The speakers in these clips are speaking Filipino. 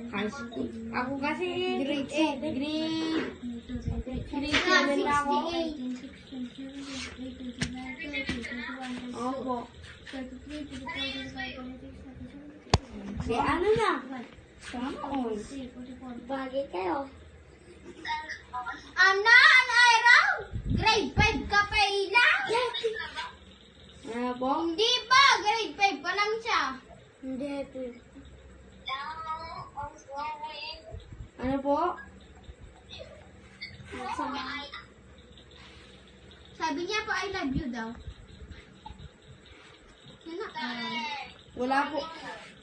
High school. Ako kasi grade 8. Grade 7 na ako. Opo. Ano na? Sama on. Bagay kayo. Ano araw? Grade 5 ka pa ilang? Ano po? Hindi ba? Grade 5 pa lang siya. Hindi po. Ano po? Sabi niya po, I love you daw. Wala po.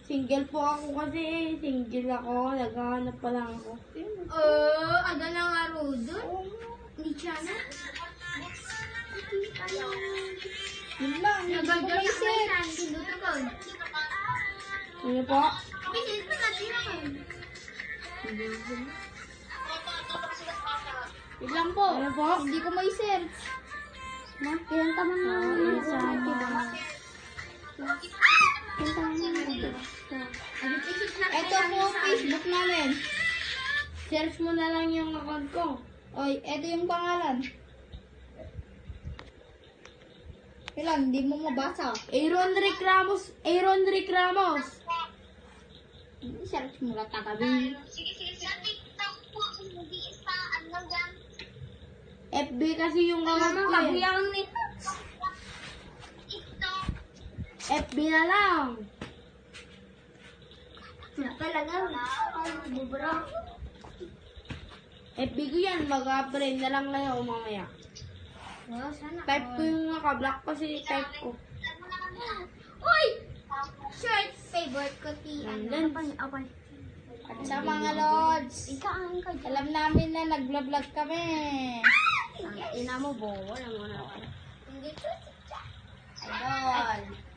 Single po ako kasi. Single ako. Naghahanap pa lang ako. Aga na nga rodo. Hindi siya na. Yun lang. Nagagawin ko may sandin doon ko. Ano po? Bisis pa natin naman. Wait lang po. Ano po? Hindi ko may search. Ma, ilan taman na sa akin. Ito po Facebook namin. Search mo na lang yung account ko. Oy, ito yung pangalan. Ilan, hindi mo mabasa. Aaron Rick Ramos. Aaron Rick Ramos. Search mo lang kagabi. FB kasi yung account ko eh. ni. FB na lang. Talaga. Bubra. FB ko yan. Mag-upgrade na lang kayo mamaya. Sana. Type ko yung naka-block kasi type ko. Uy! Shirt favorite ko Nandun. At sa mga lods, alam namin na nag-vlog kami. Ang ina mo, bo. Wala mo na. Hindi ko. Idol.